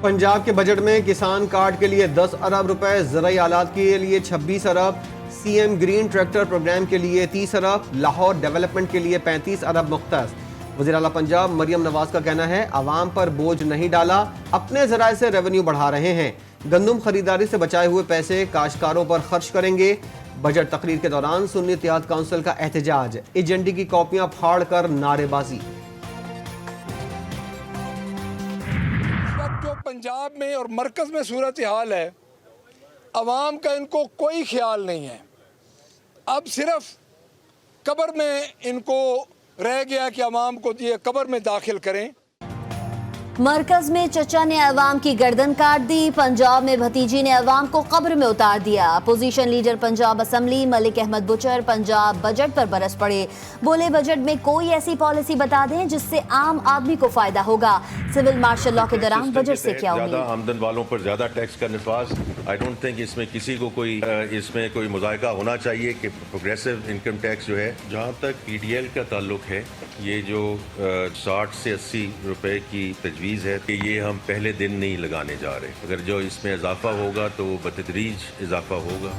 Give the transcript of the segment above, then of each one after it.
पंजाब के बजट में किसान कार्ड के लिए 10 अरब रुपए, ज़राई आलात के लिए 26 अरब, सीएम ग्रीन ट्रैक्टर प्रोग्राम के लिए 30 अरब, लाहौर डेवलपमेंट के लिए 35 अरब मुख्तस। वज़ीर आला पंजाब मरियम नवाज का कहना है, आवाम पर बोझ नहीं डाला, अपने जराए से रेवेन्यू बढ़ा रहे हैं। गंदम खरीदारी से बचाए हुए पैसे काश्तकारों पर खर्च करेंगे। बजट तकरीर के दौरान सुन्नी इत्तेहाद काउंसिल का एहतजाज, एजेंडे की कॉपियां फाड़ कर नारेबाजी। जो पंजाब में और मरकज़ में सूरत हाल है, अवाम का इनको कोई ख्याल नहीं है। अब सिर्फ कब्र में इनको रह गया कि अवाम को ये कब्र में दाखिल करें। मरकज में चचा ने अवाम की गर्दन काट दी, पंजाब में भतीजी ने अवाम को कब्र में उतार दिया। Opposition leader Punjab assembly Malik Ahmad Buchar Punjab budget पर बरस पड़े, बोले बजट में कोई ऐसी पॉलिसी बता दें जिससे आम आदमी को फायदा होगा। सिविल मार्शल लॉ के दौरान बजट से क्या उम्मीद? ज्यादा आमदन वालों पर ज्यादा टैक्स का नफाज, आई डोंट थिंक इसमें किसी को कोई इसमें कोई मुज़ायका होना चाहिए कि प्रोग्रेसिव इनकम टैक्स जो है, जहाँ तक PDL का ताल्लुक है, ये जो 60 से 80 रुपए की तजवीज़ है कि ये हम पहले दिन नहीं लगाने जा रहे। अगर जो इसमें इजाफा होगा तो बतदरीज इजाफा होगा।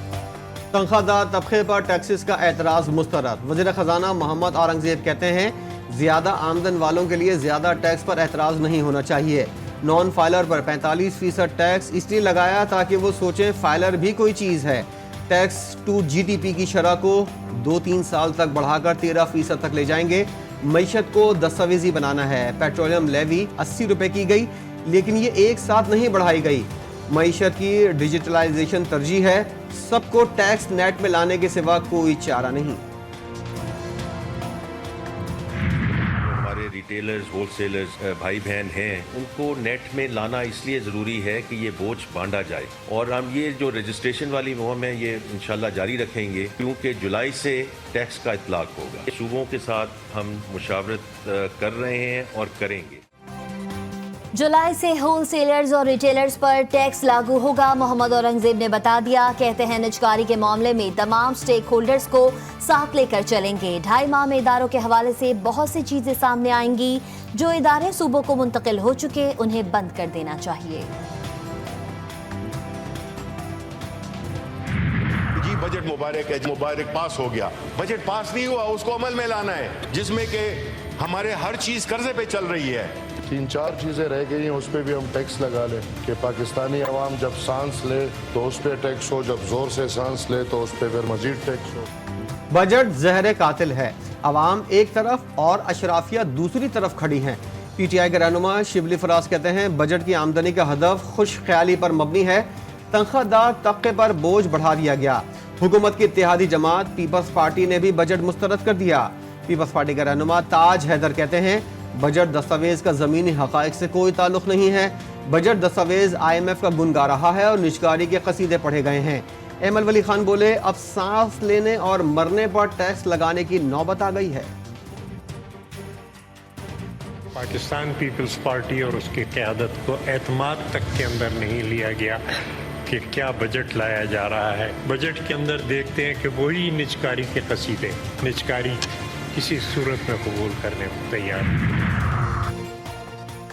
तनख्वाहदार तबके पर टैक्सेस का एतराज़ मुस्तरद। वज़ीर ख़जाना मोहम्मद औरंगज़ेब कहते हैं, ज़्यादा आमदन वालों के लिए ज़्यादा टैक्स पर एतराज़ नहीं होना चाहिए। नॉन फाइलर पर 45% टैक्स इसलिए लगाया ताकि वो सोचें फाइलर भी कोई चीज़ है। टैक्स टू GDP की शरह को 2-3 साल तक बढ़ाकर 13% तक ले जाएंगे। मईशत को दस्तावेजी बनाना है। पेट्रोलियम लेवी 80 रुपए की गई, लेकिन ये एक साथ नहीं बढ़ाई गई। मईशत की डिजिटलाइजेशन तरजीह है, सबको टैक्स नेट में लाने के सिवा कोई चारा नहीं। हमारे रिटेलर्स, होलसेलर्स भाई बहन हैं, उनको नेट में लाना इसलिए ज़रूरी है कि ये बोझ बांटा जाए। और हम ये जो रजिस्ट्रेशन वाली मुहिम है ये इंशाल्लाह जारी रखेंगे, क्योंकि जुलाई से टैक्स का इतलाक होगा। सूबों के साथ हम मुशावरत कर रहे हैं और करेंगे। जुलाई से होलसेलर्स और रिटेलर्स पर टैक्स लागू होगा, मोहम्मद औरंगजेब ने बता दिया। कहते हैं निजकारी के मामले में तमाम स्टेक होल्डर्स को साथ लेकर चलेंगे। 2.5 माह में इदारों के हवाले से बहुत सी चीजें सामने आएंगी। जो इदारे सूबों को मुंतकिल हो चुके उन्हें बंद कर देना चाहिए। जी बजट मुबारक है, मुबारक पास हो गया। बजट पास नहीं हुआ, उसको अमल में लाना है, जिसमें कि हमारे हर चीज कर्जे पे चल रही है। 3-4 चीजें रह गई हैं, उस पर भी हम टैक्स लगा लें कि पाकिस्तानी अवाम जब सांस ले तो उस पर टैक्स हो, जब जोर से सांस ले तो उस पर फिर मजीद टैक्स हो। बजट जहर कातिल है, अवाम एक तरफ और अशराफिया दूसरी तरफ खड़ी हैं। PTI के रहनुमा शिबली फराज कहते हैं, बजट की आमदनी का हदफ खुश ख्याली पर मबनी है। तनख्वाहदार तबके पर बोझ बढ़ा दिया गया। हुकूमत की इत्तेहादी जमात पीपल्स पार्टी ने भी बजट मुस्तरद कर दिया। पीपल्स पार्टी का रहनुमा ताज हैदर कहते हैं, बजट दस्तावेज का ज़मीनी हक़ाइक़ से कोई ताल्लुक़ नहीं है। बजट दस्तावेज IMF का गुन गा रहा है और निजकारी के कसीदे पढ़े गए हैं। एमल वली खान बोले, अब सांस लेने और मरने पर टैक्स लगाने की नौबत आ गई है। पाकिस्तान पीपल्स पार्टी और उसकी क़यादत को एतमाद तक के अंदर नहीं लिया गया कि क्या बजट लाया जा रहा है। बजट के अंदर देखते हैं कि वही निजकारी के कसीदे, निजकारी किसी सूरत में कबूल करने को तैयार।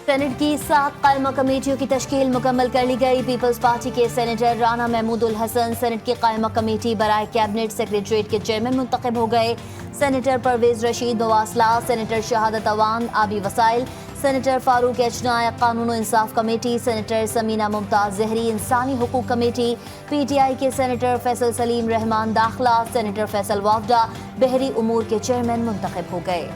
सेनेट की 7 कायमा कमेटियों की तश्कील मुकम्मल कर ली गई। पीपल्स पार्टी के सेनेटर राना महमूदुल हसन सेनेट की कायमा कमेटी बराए कैबिनेट सेक्रेटरीट के चेयरमैन मुंतखब हो गए। सेनेटर परवेज रशीद मवासला, सेनेटर शहादत अवान आबी वसाइल, सेनेटर फारूक एच नायक कानून और इंसाफ कमेटी, सेनेटर समीना मुमताज जहरी इंसानी हुकूक कमेटी, PTI के सेनेटर फैसल सलीम रहमान दाखिला, सेनेटर फैसल वाफडा बहरी उमूर के चेयरमैन मुंतखब हो गए।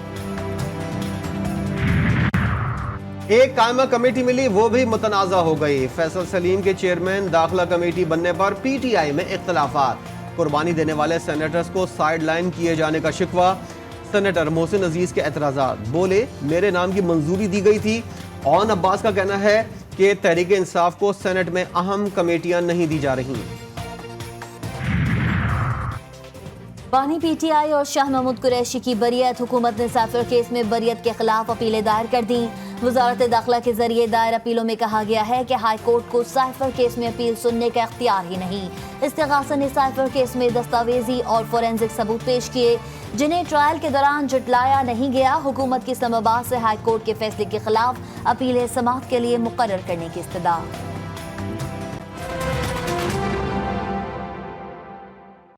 एक कायमा कमेटी मिली, वो भी मुतनाज़ा हो गई। फैसल सलीम के चेयरमैन दाखिला कमेटी बनने पर PTI में इख्तलाफात। कुर्बानी देने वाले सेनेटर्स को साइड लाइन किए जाने का शिकवा। सेनेटर मोहसिन अजीज के एतराज़ात, बोले मेरे नाम की मंजूरी दी गई थी। ओन अब्बास का कहना है कि तहरीक इंसाफ को सेनेट में अहम कमेटियां नहीं दी जा रही। बानी PTI और शाह महमूद कुरैशी की बरियत। हुकूमत ने साफिर केस में बरियत के खिलाफ अपीलें दायर कर दी। वजारत दाखिला के जरिए दायर अपीलों में कहा गया है कि हाई कोर्ट को साइफर केस में अपील सुनने का इख्तियार ही नहीं। इस्तिगासा ने साइफर केस में दस्तावेजी और फोरेंसिक सबूत पेश किए जिन्हें ट्रायल के दौरान जुटलाया नहीं गया। हुकूमत की इस्लामाबाद से हाई कोर्ट के फैसले के खिलाफ अपीलें समाअत के लिए मुकर्रर करने की इस्तदा।